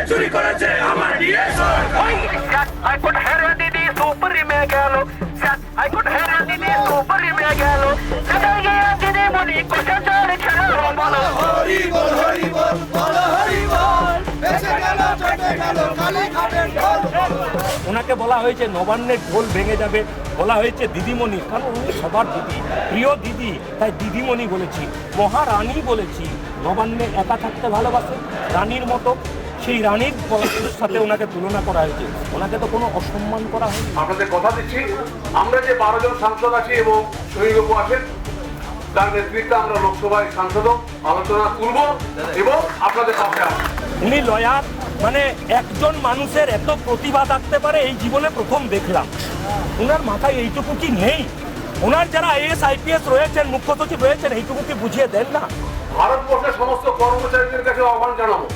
চুরি করেছে আমার ডিএ সরকার। হাইকোর্ট হেরে দিদি সুপ্রিমে গেল, হাইকোর্ট হেরে দিদি সুপ্রিমে গেল, সেটাই গিয়ে দিদি বলি কোথা চলে খেলো বলো। হরি বল হরি বল বল হরি বল, এসে গেল চটে গেল কালীঘাটের ঢোল। ওনাকে বলা হয়েছে নবান্নের ঢোল ভেঙে যাবে, বলা হয়েছে দিদিমণি, কারণ উনি সবার দিদি, প্রিয় দিদি, তাই দিদিমণি বলেছি, মহারানী বলেছি। নবান্নে একা থাকতে ভালোবাসে রানীর মতো, সেই রানীর সাথে ওনাকে তুলনা করা হয়েছে। ওনাকে তো কোনো অসম্মান করা হয়নি। আপনাদের কথা দিচ্ছি, আমরা যে 12 জন সাংসদ আছি এবং শহীদবাবু আছেন, তার নেতৃত্বে আমরা লোকসভায় সাংসদ আলোচনা করব এবং আপনাদের পাশে আসবো। উনি লয়ার, মানে একজন মানুষের এত প্রতিভা থাকতে পারে এই জীবনে প্রথম দেখলাম। ওনার মাথায় এইটুকু কি নেই? ওনার যারা আইএস আইপিএস রয়েছেন, মুখ্য সচিব রয়েছেন, এইটুকু কি বুঝিয়ে দেন না? ভারতবর্ষের সমস্ত কর্মচারীদের কাছে আহ্বান জানাবো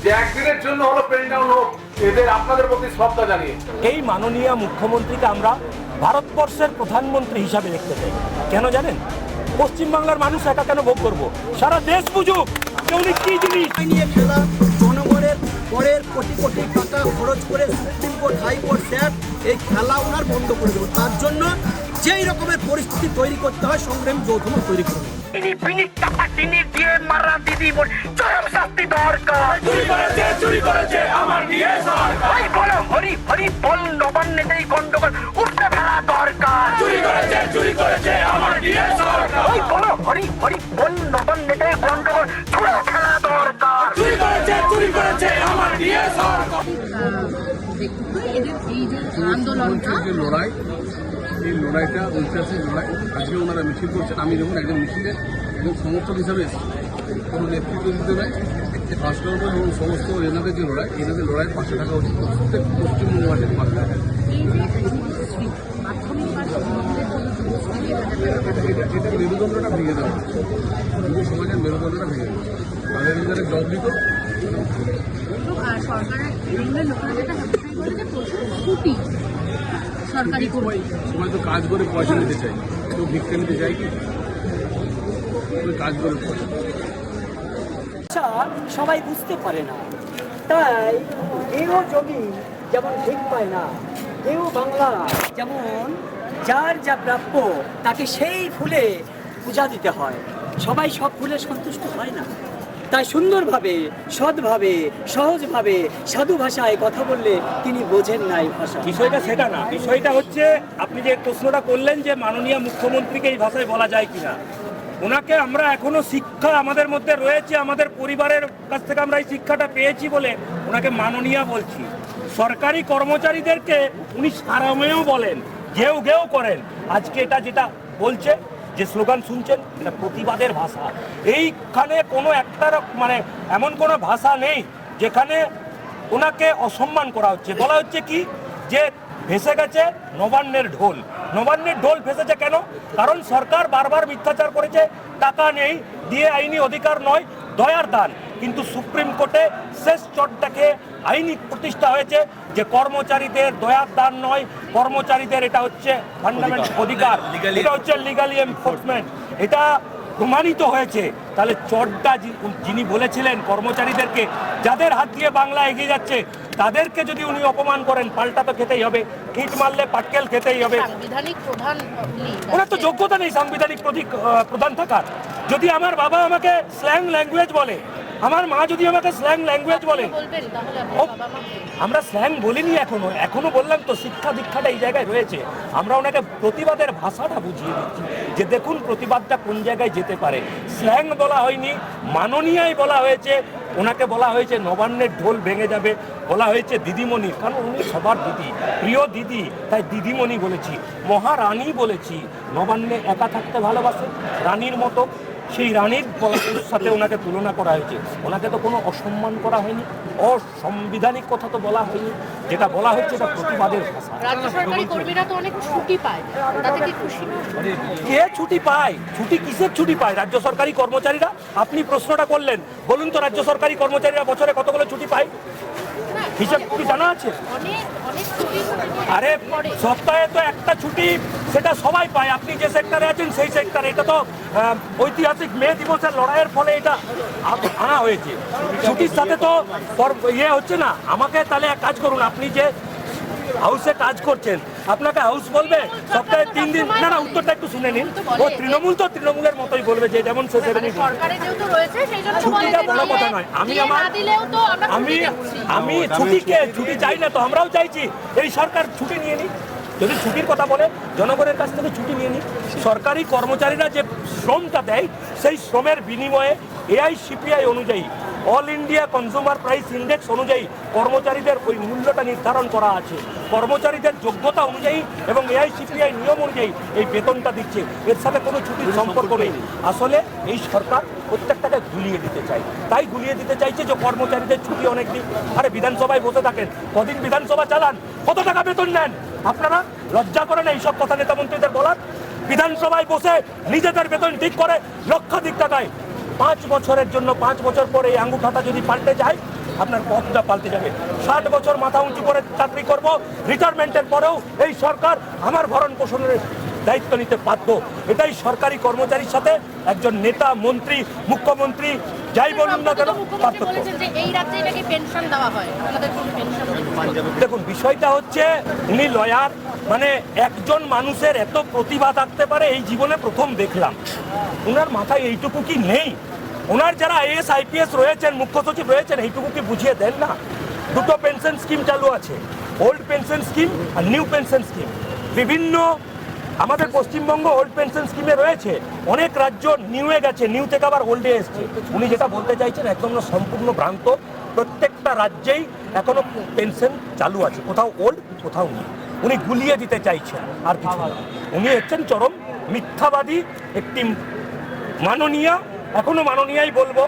যে একদিনের জন্য হলো পেন ডাউন হোক, এদের আপনাদের প্রতি শ্রদ্ধা জানিয়ে। এই মাননীয় মুখ্যমন্ত্রীকে আমরা ভারতবর্ষের প্রধানমন্ত্রী হিসাবে দেখতে চাই। কেন জানেন? পশ্চিমবাংলার মানুষ একা কেন ভোগ করবো? সারা দেশ বুঝুক যে উনি কি জিনিস। নিয়ে খেলা, জনগণের পরের কোটি কোটি টাকা খরচ করে সুপ্রিম কোর্ট হাইকোর্ট স্যার এই খেলা ওনার বন্ধ করে দেবো। তার জন্য যেই রকমের পরিস্থিতি তৈরি করতে হয় সংগ্রাম যৌথমত তৈরি করবে। তিনি টাকা তিনি দিয়ে মারা দিদি বল, চরম শাস্তি দরকার। চুরি করেছে আমার ডিএ সরকার। ওই বলো হরি হরি বল, নবান্নেতেই গন্ডগোল উঠতে ফেলা দরকার। চুরি করেছে আমার ডিএ সরকার। ওই বলো হরি হরি বল, নবান্নেতেই গন্ডগোল ছুড়ে ফেলা দরকার। চুরি করেছে আমার ডিএ সরকার। এদের এই যে আন্দোলনটা, যে লড়াই, এই লড়াইটা ঐতিহাসিক লড়াই। আজকে ওনারা মিছিল করছেন, আমি যখন একজন মিছিলের একজন সমর্থক হিসাবে এসেছি, কোনো নেতৃত্ব দিতে নয়, ফার্স্ট এবং সমস্ত এনাদের যে লড়াই, এনাদের লড়াইয়ের পাশে থাকা উচিত, প্রত্যেক পশ্চিমবঙ্গবাসীর পাশে থাকা। এই যে যুবশ্রী, প্রাথমিক বা সমাজের জন্য যুবশ্রী 1000 টাকা এটা মেরুদণ্ডটা ভেঙে দেওয়া, যুব সমাজের মেরুদণ্ডটা ভেঙে দেওয়া, তাদের নিজেরা জব দিত। সরকারের তৃণমূলের লোকেরা যেটা হ্যাপসাই করে যে ছুটি সরকারি কর্মী, সবাই তো কাজ করে পয়সা নিতে চাই, কেউ ভিক্ষা নিতে চাই কি? কাজ করে পয়সা সবাই বুঝতে পারে না, তাই কেউ জমি যেমন ঠিক পায় না, কেউ বাংলা যেমন যার যা প্রাপ্য তাকে সেই ফুলে পূজা দিতে হয়। সবাই সব ফুলে সন্তুষ্ট হয় না, তাই সুন্দরভাবে, সৎভাবে, সহজভাবে, সাধু ভাষায় কথা বললে তিনি বোঝেন না এই ভাষা। বিষয়টা সেটা না, বিষয়টা হচ্ছে আপনি যে প্রশ্নটা করলেন যে মাননীয় মুখ্যমন্ত্রীকে এই ভাষায় বলা যায় কিনা। ওনাকে আমরা এখনো শিক্ষা আমাদের মধ্যে রয়েছে, আমাদের পরিবারের কাছ থেকে আমরা এই শিক্ষাটা পেয়েছি বলে ওনাকে মাননীয় বলছি। সরকারি কর্মচারীদেরকে উনি সারামেও বলেন, ঘেউ ঘেউ করেন। আজকে এটা যেটা বলছে, যে স্লোগান শুনছেন, এটা প্রতিবাদের ভাষা। এইখানে কোনো একটা মানে এমন কোনো ভাষা নেই যেখানে ওনাকে অসম্মান করা হচ্ছে। বলা হচ্ছে কি যে ভেসে গেছে নবান্নের ঢোল। নবান্নের ঢোল ভেসেছে কেন? কারণ সরকার বারবার মিথ্যাচার করেছে, টাকা নেই, দিয়ে আইনি অধিকার নয়, দয়ার দান। কিন্তু সুপ্রিম কোর্টে শেষ চটটাকে আইনি প্রতিষ্ঠা হয়েছে যে কর্মচারীদের দয়ার দান নয়, কর্মচারীদের এটা হচ্ছে ফান্ডামেন্টাল অধিকার, এটা হচ্ছে লিগালি এনফোর্সমেন্ট। এটা প্রমাণিত হয়েছে। তাহলে চটটা যিনি বলেছিলেন কর্মচারীদেরকে, যাদের হাত দিয়ে বাংলা এগিয়ে যাচ্ছে, তাদেরকে যদি উনি অপমান করেন, পাল্টা তো খেতেই হবে, ইট মারলে পাটকেল খেতেই হবে। সাংবিধানিক প্রধান ওনার তো যোগ্যতা নেই সাংবিধানিক প্রধান থাকার। যদি আমার বাবা আমাকে স্ল্যাং ল্যাঙ্গুয়েজ বলে, আমার মা যদি আমাকে স্ল্যাং ল্যাঙ্গুয়েজ বলে, আমরা স্ল্যাং বলিনি এখনো বললাম তো, শিক্ষা দীক্ষাটা এই জায়গায় রয়েছে। আমরা ওনাকে প্রতিবাদের ভাষাটা বুঝিয়ে দিচ্ছি যে দেখুন প্রতিবাদটা কোন জায়গায় যেতে পারে। স্ল্যাং বলা হয়নি, মাননীয়াই বলা হয়েছে। ওনাকে বলা হয়েছে নবান্নের ঢোল ভেঙে যাবে, বলা হয়েছে দিদিমণি, কারণ উনি সবার দিদি, প্রিয় দিদি, তাই দিদিমণি বলেছি, মহারানী বলেছি। নবান্নে একা থাকতে ভালোবাসে রানীর মতো, সেই রানীর সাথে ওনাকে তুলনা করা হয়েছে। ওনাকে তো কোনো অসম্মান করা হয়নি, অসাংবিধানিক কথা তো বলা হয়নি। যেটা বলা হচ্ছে এটা প্রতিবাদের ভাষা। রাজ্য সরকারি কর্মীরা তো অনেক ছুটি পায়, তাতে কি খুশি? কে ছুটি পায়? ছুটি কিসের ছুটি পায় রাজ্য সরকারি কর্মচারীরা? আপনি প্রশ্নটা করলেন, বলুন তো রাজ্য সরকারি কর্মচারীরা বছরে কতগুলো ছুটি পায়? হিসাব কি জানা আছে? অনেক অনেক ছুটি আরে সপ্তাহে তো একটা ছুটি, সেটা সবাই পায়। আপনি যে সেক্টরে আছেন সেই সেক্টরে, এটা তো ঐতিহাসিক মে দিবসের লড়াইয়ের ফলে এটা আনা হয়েছে। ছুটির সাথে তো ইয়ে হচ্ছে না। আমাকে তাহলে এক কাজ করুন, আপনি যে হাউসে কাজ করছেন, আপনাকে হাউস বলবে সপ্তাহে 3 দিন? না না, উত্তরটা একটু শুনে নিন। ও তৃণমূল তো তৃণমূলের মতোই বলবে যে যেমন সে সেভেনই সরকারে যেহেতু রয়েছে সেই জন্য ছুটিটা বড় কথা নয়। আমি ছুটি চাই না তো, আমরাও চাইছি এই সরকার ছুটি নিয়ে নিই। যদি ছুটির কথা বলে জনগণের কাছ থেকে ছুটি নিয়ে নিই। সরকারি কর্মচারীরা যে শ্রমটা দেয় সেই শ্রমের বিনিময়ে এআইসিপিআই অনুযায়ী, all India consumer price index অনুযায়ী কর্মচারীদের ওই মূল্যটা নির্ধারণ করা আছে। কর্মচারীদের যোগ্যতা অনুযায়ী এবং এআইসিপিআই নিয়ম অনুযায়ী এই বেতনটা দিচ্ছে। এর সাথে কোনো ছুটির সম্পর্ক নেই। আসলে এই সরকার প্রত্যেকটাকে গুলিয়ে দিতে চায়। তাই গুলিয়ে দিতে চাইছে যে কর্মচারীদের ছুটি অনেক দিন। আরে বিধানসভায় বসে থাকেন, কদিন বিধানসভা চালান, কত টাকা বেতন নেন আপনারা? লজ্জা করেন এইসব কথা নেতা মন্ত্রীদের বলার? বিধানসভায় বসে নিজেদের বেতন ঠিক করে লক্ষাধিক টাকায় 5 বছরের জন্য, 5 বছর পরে এই আঙ্গুঠাটা যদি পাল্টে যায়, আপনার পথটা পাল্টে যাবে। 60 বছর মাথা উঁচু করে চাকরি করব, রিটায়ারমেন্টের পরেও এই সরকার আমার ভরণ পোষণের দায়িত্ব নিতে বাধ্য। এটাই সরকারি কর্মচারীর সাথে একজন নেতা, মন্ত্রী, মুখ্যমন্ত্রী যাই বলুন না কেন পার্থক্য। দেখুন, বিষয়টা হচ্ছে উনি লয়ার, মানে একজন মানুষের এত প্রতিভা থাকতে পারে এই জীবনে প্রথম দেখলাম। ওনার মাথায় এইটুকু কি নেই? ওনার যারা আইএস আইপিএস রয়েছেন, মুখ্য সচিব রয়েছেন, এইটুকু কি বুঝিয়ে দেন না? দুটো পেনশন স্কিম চালু আছে, ওল্ড পেনশন স্কিম আর নিউ পেনশন স্কিম। বিভিন্ন আমাদের পশ্চিমবঙ্গ ওল্ড পেনশন স্কিমে রয়েছে, অনেক রাজ্য নিউয়ে গেছে, নিউ থেকে আবার ওল্ডে এসছে। উনি যেটা বলতে চাইছেন একদম সম্পূর্ণ ভ্রান্ত। প্রত্যেকটা রাজ্যেই এখনো পেনশন চালু আছে, কোথাও ওল্ড কোথাও নেই। উনি গুলিয়ে দিতে চাইছেন, আর কিছু না। উনি হচ্ছেন চরম মিথ্যাবাদী একটি মাননীয়া। এখনো মাননীয়াই বলবো,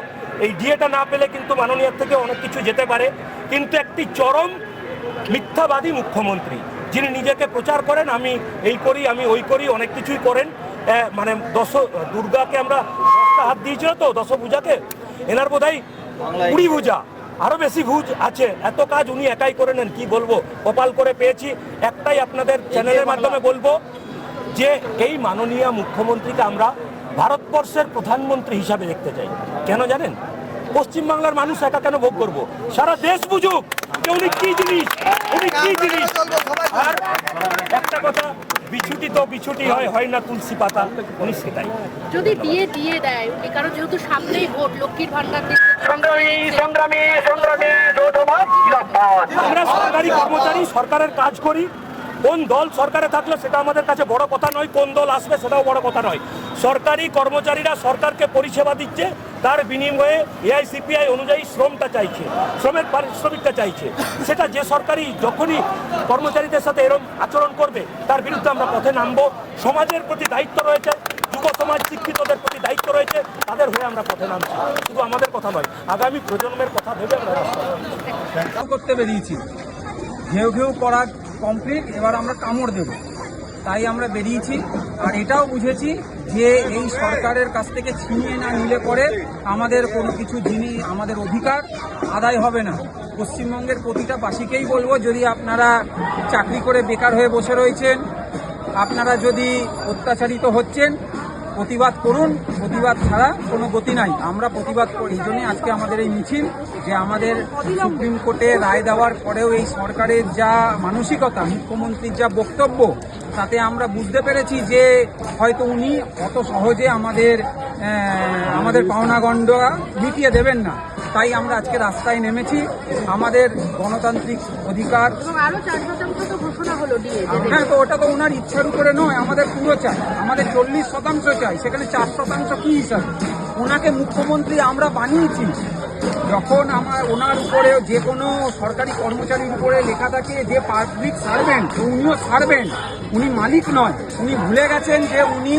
এই ডিএটা না পেলে কিন্তু মাননীয়ার থেকে অনেক কিছু যেতে পারে, কিন্তু একটি চরম মিথ্যাবাদী মুখ্যমন্ত্রী, যিনি নিজেকে প্রচার করেন আমি এই করি, আমি ওই করি, অনেক কিছুই করেন। মানে দুর্গাকে আমরা 10টা হাত দিয়েছিল তো, 10 ভুজাকে, এনার বোধহয় 20 ভুজা, আরো বেশি ভুজ আছে। এত কাজ উনি একাই করে নেন। কি বলবো, কপাল করে পেয়েছি। একটাই আপনাদের চ্যানেলের মাধ্যমে বলবো যে এই মাননীয় মুখ্যমন্ত্রীকে আমরা ভারতবর্ষের প্রধানমন্ত্রী হিসাবে দেখতে চাই। কেন জানেন? পশ্চিমবাংলার মানুষ একা কেন ভোগ করবো? সারা দেশ বুঝুক যে উনি কি জিনিস, উনি কি জিনিস। আর একটা কথা, বিছুটি তো বিছুটি হয় না তুলসী পাতা, উনি সেটাই। যদি দিয়ে দেয়, কারণ যেহেতু সামনেই ভোট, লক্ষ্মীর ভান্ডার আমরা সরকারি কর্মচারী, সরকারের কাজ করি। কোন দল সরকারে থাকলে সেটা আমাদের কাছে বড় কথা নয়, কোন দল আসবে সেটাও বড় কথা নয়। সরকারি কর্মচারীরা সরকারকে পরিষেবা দিচ্ছে, তার বিনিময়ে এআইসিপিআই অনুযায়ী শ্রমটা চাইছে, শ্রমের পারিশ্রমিকটা চাইছে। সেটা যে সরকারি যখনই কর্মচারীদের সাথে এরকম আচরণ করবে তার বিরুদ্ধে আমরা পথে নামবো। সমাজের প্রতি দায়িত্ব রয়েছে, যুব সমাজ শিক্ষিতদের প্রতি দায়িত্ব রয়েছে, তাদের হয়ে আমরা পথে নামছি। শুধু আমাদের কথা নয়, আগামী প্রজন্মের কথা ভেবে আমরা করতে বেরিয়েছি। ঘেউ করা কমপ্লিট, এবার আমরা কামড় দেব, তাই আমরা বেরিয়েছি। আর এটাও বুঝেছি যে এই সরকারের কাছ থেকে ছিনিয়ে না নিলে পরে আমাদের কোনো কিছু জিনিস, আমাদের অধিকার আদায় হবে না। পশ্চিমবঙ্গের প্রতিটা বাসীকেই বলবো, যদি আপনারা চাকরি করে বেকার হয়ে বসে রয়েছেন, আপনারা যদি অত্যাচারিত হচ্ছেন, প্রতিবাদ করুন। প্রতিবাদ ছাড়া কোনো গতি নাই। আমরা প্রতিবাদ করি, এই জন্যই আজকে আমাদের এই মিছিল, যে আমাদের সুপ্রিম কোর্টে রায় দেওয়ার পরেও এই সরকারের যা মানসিকতা, মুখ্যমন্ত্রীর যা বক্তব্য, তাতে আমরা বুঝতে পেরেছি যে হয়তো উনি অত সহজে আমাদের পাওনাগণ্ডা মিটিয়ে দেবেন না। তাই আমরা আজকে রাস্তায় নেমেছি। আমাদের গণতান্ত্রিক অধিকার, আরো 4% তো ঘোষণা হলো ডিএ। হ্যাঁ, তো ওটা তো ওনার ইচ্ছার উপরে নয়, আমাদের পুরো চাই। আমাদের 40% চাই, সেখানে 4% কি হিসাবে? ওনাকে মুখ্যমন্ত্রী আমরা বানিয়েছি। যখন ওনার উপরে যে কোনো সরকারি কর্মচারীর উপরে লেখা থাকে যে পাবলিক সার্ভেন্ট, উনিও সার্ভেন্ট, উনি মালিক নয়। উনি ভুলে গেছেন যে উনি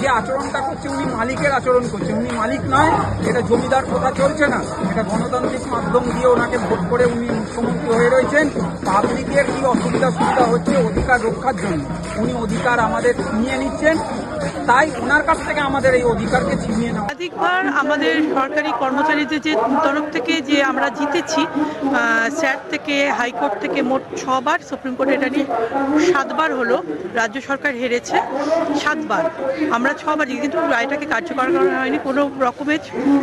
যে আচরণটা করছে উনি মালিকের আচরণ করছে, উনি মালিক নয়। এটা জমিদার প্রথা চলছে না, এটা গণতান্ত্রিক মাধ্যম দিয়ে ওনাকে ভোট করে উনি মুখ্যমন্ত্রী হয়ে রয়েছেন। পাবলিকের কি অসুবিধা সুবিধা হচ্ছে অধিকার রক্ষার জন্য, উনি অধিকার আমাদের নিয়ে নিচ্ছেন। তাই ওনার কাছ থেকে আমাদের এই অধিকারকে ছিনিয়ে নেওয়া। একাধিকবার আমাদের সরকারি কর্মচারীদের যে তরফ থেকে যে আমরা জিতেছি, স্যাট থেকে হাইকোর্ট থেকে মোট 6 বার, সুপ্রিম কোর্টে এটা নিয়ে 7 বার হলো। রাজ্য সরকার হেরেছে 7 বার, আমরা 6 বার জিতে, কিন্তু রায়টাকে কার্যকর করা হয়নি। কোনো রকমের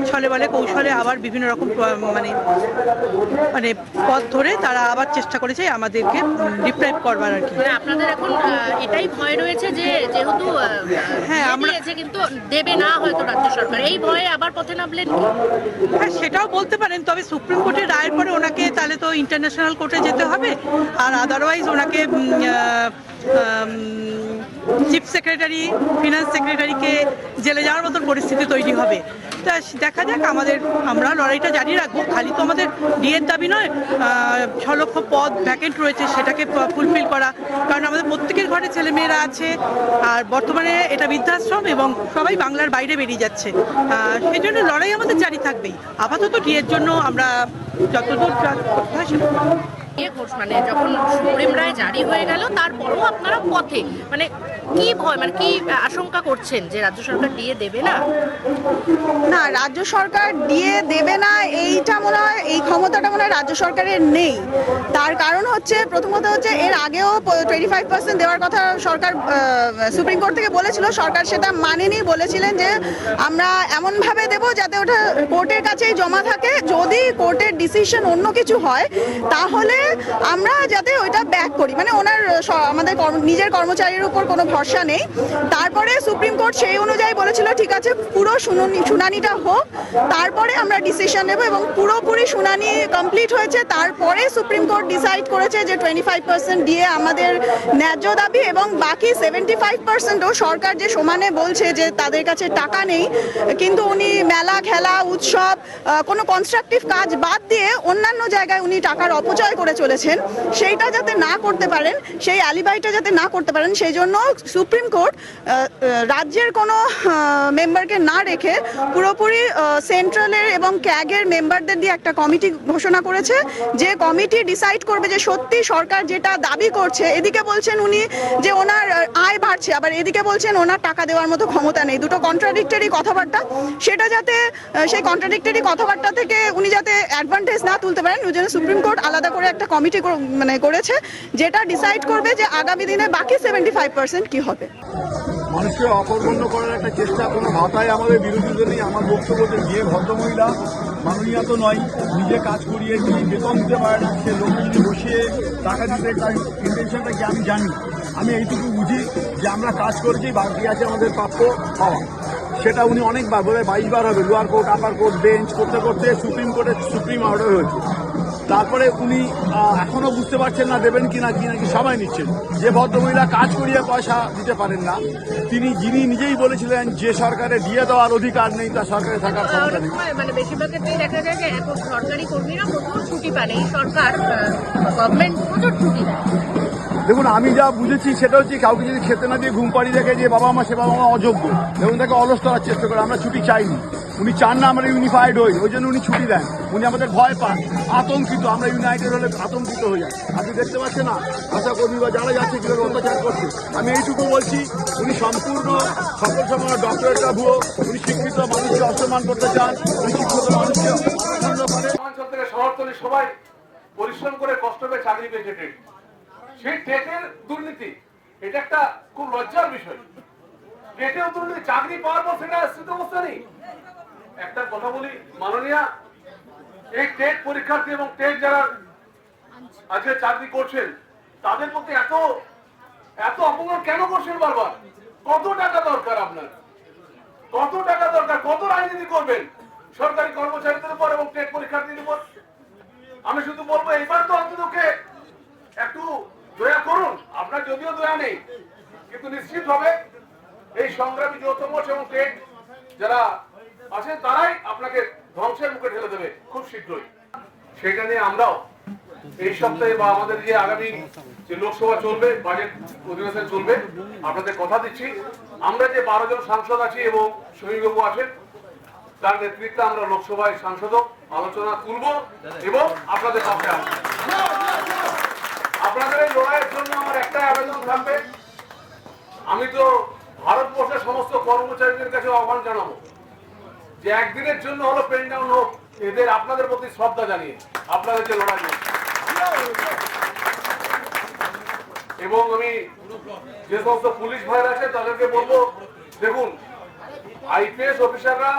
ছলে বলে কৌশলে আবার বিভিন্ন রকম মানে পথ ধরে তারা আবার চেষ্টা করেছে আমাদেরকে ডিপ্রাইভ করবার আর কি। মানে আপনাদের এখন এটাই ভয় রয়েছে যে যেহেতু হ্যাঁ, আমরা কিন্তু দেবে না হয়তো রাজ্য সরকার, এই ভয়ে আবার পথে নামলেন কি? হ্যাঁ, সেটাও বলতে পারেন, তবে সুপ্রিম কোর্টের রায়ের পরে ওনাকে তাহলে তো ইন্টারন্যাশনাল কোর্টে যেতে হবে, আর আদারওয়াইজ ওনাকে চিফ সেক্রেটারি, ফিনান্স সেক্রেটারিকে জেলে যাওয়ার মতন পরিস্থিতি তৈরি হবে। তা দেখা যাক, আমরা লড়াইটা জারি রাখবো। খালি তো আমাদের ডিএর দাবি নয়, 6 লক্ষ পদ ভ্যাকেন্ট রয়েছে, সেটাকে ফুলফিল করা, কারণ আমাদের প্রত্যেকের ঘরে ছেলেমেয়েরা আছে, আর বর্তমানে এটা বৃদ্ধাশ্রম এবং সবাই বাংলার বাইরে বেরিয়ে যাচ্ছে। সেই জন্য লড়াই আমাদের জারি থাকবেই। আপাতত ডিএর জন্য আমরা যতদূর করতে হয় সেটা করবো। মানে যখন সুপ্রিম রায় জারি হয়ে গেল তারপরেও আপনারা পথে, মানে কি ভয়, মানে কি আশঙ্কা করছেন যে রাজ্য সরকার দিয়ে দেবে না? না, রাজ্য সরকার দিয়ে দেবে না এইটা মনে হয়, এই ক্ষমতাটা মনে হয় রাজ্য সরকারের নেই। তার কারণ হচ্ছে, প্রথমত হচ্ছে এর আগেও 25% দেওয়ার কথা সরকার সুপ্রিম কোর্ট থেকে বলেছিল, সরকার সেটা মানেনি। বলেছিলেন যে আমরা এমনভাবে দেব যাতে ওটা কোর্টের কাছেই জমা থাকে, যদি কোর্টের ডিসিশন অন্য কিছু হয় তাহলে আমরা যাতে ওইটা ব্যাক করি। মানে ওনার আমাদের নিজের কর্মচারীর উপর কোনো ভরসা নেই। তারপরে সুপ্রিম কোর্ট সেই অনুযায়ী বলেছিল ঠিক আছে, পুরো শুনানিটা হোক, তারপরে আমরা ডিসিশন নেব, এবং পুরোপুরি শুনানি কমপ্লিট হয়েছে। তারপরে সুপ্রিম কোর্ট ডিসাইড করেছে যে 25% দিয়ে আমাদের ন্যায্য দাবি, এবং বাকি 75%ও সরকার যে সমানে বলছে যে তাদের কাছে টাকা নেই, কিন্তু উনি মেলা, খেলা, উৎসব, কোনো কনস্ট্রাকটিভ কাজ বাদ দিয়ে অন্যান্য জায়গায় উনি টাকার অপচয় করে চলেছেন, সেইটা যাতে না করতে পারেন, সেই আলিবাইটা যাতে না করতে পারেন, সেই জন্য সুপ্রিম কোর্ট রাজ্যের কোনো মেম্বারকে না রেখে পুরোপুরি সেন্ট্রালের এবং ক্যাগের মেম্বারদের দিয়ে একটা কমিটি ঘোষণা করেছে, যে কমিটি ডিসাইড করবে যে সত্যি সরকার যেটা দাবি করছে, এদিকে বলছেন উনি যে ওনার আয় বাড়ছে, আবার এদিকে বলছেন ওনার টাকা দেওয়ার মতো ক্ষমতা নেই, দুটো কন্ট্রাডিক্টরি কথাবার্তা, সেটা যাতে সেই কন্ট্রাডিক্টরি কথাবার্তা থেকে উনি যাতে অ্যাডভান্টেজ না তুলতে পারেন, ওই জন্য সুপ্রিম কোর্ট আলাদা করে একটা কমিটি করেছে, যেটা ডিসাইড করবে যে আগামী দিনে বাকি 75% কি হবে। মানুষকে অকর্মণ্য করার একটা চেষ্টা, কোনো ভাতায় আমাদের বিরোধীদের নেই। আমার বক্তব্য যে বিয়ে ভদ্রমহিলা মাননীয় তো নয়, নিজে কাজ করিয়ে তিনি বেতন দিতে পারে না, সে লোক যদি বসিয়ে টাকা দিতে, তার ইন্টেনশনটা কি আমি জানি। আমি এইটুকু বুঝি যে আমরা কাজ করেছি, বাকি আছে আমাদের প্রাপ্য পাওয়া। সেটা উনি অনেকবার, বোধ হয় 22 বার হবে, লোয়ার কোর্ট, আপার কোর্ট, বেঞ্চ করতে করতে সুপ্রিম কোর্টের সুপ্রিম অর্ডার হয়েছে। তারপরে উনি এখনো বুঝতে পারছেন না দেবেন কিনা, কি নাকি সবাই নিচ্ছেন। যে ভদ্রমহিলা কাজ করিয়ে পয়সা দিতে পারেন না, যিনি নিজেই বলেছিলেন যে সরকারে দিয়ে দেওয়ার অধিকার নেই, তার সরকারে থাকার ক্ষমতা নেই। মানে বেশিরভাগ ক্ষেত্রেই দেখা যায় যে এখন সরকারি কর্মীরা প্রচুর ছুটি পান, এই সরকার গভর্নমেন্ট প্রচুর ছুটি দেয়। দেখুন, আমি যা বুঝেছি সেটা হচ্ছে, কাউকে যদি খেতে না দিয়ে ঘুম পাড়িয়ে দেখে যে বাবা মা, সে বাবা মা অযোগ্য, এবং তাকে অলস করার চেষ্টা করে। আমরা ছুটি চাইনি, উনি চান না আমরা ইউনিফাইড হই, ওই জন্য উনি ছুটি দেন। উনি আমাদের ভয় পান, আতঙ্কিত, আমরা ইউনাইটেড হলে আতঙ্কিত হয়ে যাই। আপনি দেখতে পাচ্ছেন না আশা কর্মী বা যারা যাচ্ছে কিভাবে অত্যাচার করছে। আমি এইটুকু বলছি, উনি সম্পূর্ণ সকল সময় ডক্টরেটটা ভুয়ো, উনি শিক্ষিত মানুষকে অসম্মান করতে চান, উনি শিক্ষিত মানুষকে অঞ্চল থেকে শহরতলি সবাই পরিশ্রম করে কষ্ট করে চাকরি পেয়েছে টেট। সেই টেটের দুর্নীতি, এটা একটা খুব লজ্জার বিষয়। টেটেও দুর্নীতি, চাকরি পাওয়ার পর সেটা স্থিত অবস্থা নেই। একটা কথা বলি মাননীয়া, এই টেট পরীক্ষার্থী এবং টেট যারা আজকে চাকরি করছেন, তাদের প্রতি এত অপমান কেন করছেন বারবার? কত টাকা দরকার আপনার? কত টাকা দরকার? কত রাজনীতি করবেন সরকারি কর্মচারীদের উপর এবং টেট পরীক্ষার্থীদের উপর? আমি শুধু বলবো, এবার তো অন্ততকে একটু দয়া করুন। আপনার যদিও দয়া নেই, কিন্তু নিশ্চিত হবে এই সংগ্রামী যৌথ মঞ্চ এবং টেট যারা আছেন, তারাই আপনাকে ধ্বংসের মুখে ঠেলে দেবে খুব শীঘ্রই। সেটা নিয়ে আমরাও এই সপ্তাহে বা আমাদের যে আগামী যে লোকসভা চলবে, বাজেট অধিবেশন চলবে, আপনাদের কথা দিচ্ছি, আমরা যে 12 জন সাংসদ আছি এবং সমীরবাবু আছেন, তার নেতৃত্বে আমরা লোকসভায় সাংসদ আলোচনা তুলব এবং আপনাদের পাশে আসবো। আপনাদের এই লড়াইয়ের জন্য আমার একটাই আবেদন থাকবে, আমি তো ভারতবর্ষের সমস্ত কর্মচারীদের কাছে আহ্বান জানাবো যে একদিনের জন্য হলো পেন ডাউন হোক, এদের আপনাদের প্রতি শ্রদ্ধা জানিয়ে আপনাদের যে লড়াই এবং আমি যে সমস্ত পুলিশ ভাইরা আছে তাদেরকে বলবো, দেখুন আইপিএস অফিসাররা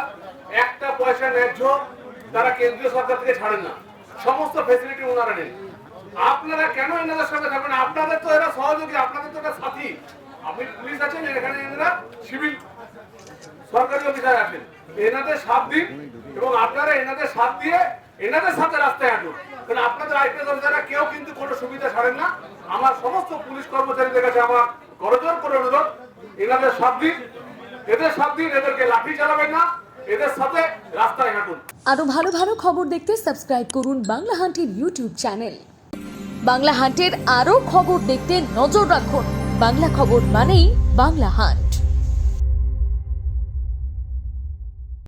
একটা পয়সা ন্যায্য তারা কেন্দ্রীয় সরকার থেকে ছাড়েন না, সমস্ত ফেসিলিটি ওনারা নেন। আপনারা কেন এনাদের সঙ্গে থাকবেন? আপনাদের তো এরা সহযোগী, আপনাদের তো এটা সাথী। আপনি পুলিশ আছেন, এখানে এনারা সিভিল সরকারি অফিসার আছেন, এনাদের সাথ দিন এবং আপনারা এনাদের সাথ দিয়ে এনাদের সাথে রাস্তায় হাঁটুন। কারণ আপনাদের আইপিএস অফিসাররা কেউ কিন্তু কোনো সুবিধা ছাড়েন না। আমার সমস্ত পুলিশ কর্মচারীদের কাছে আমার করজোর করে অনুরোধ, এনাদের সাথ দিন, এদের সাথ দিন, এদেরকে লাঠি চালাবেন না, এদের সাথে রাস্তায় হাঁটুন। আরো ভালো ভালো খবর দেখতে সাবস্ক্রাইব করুন বাংলা হান্টের ইউটিউব চ্যানেল। বাংলা হান্টের আরো খবর দেখতে নজর রাখুন। বাংলা খবর মানেই বাংলা হান্ট।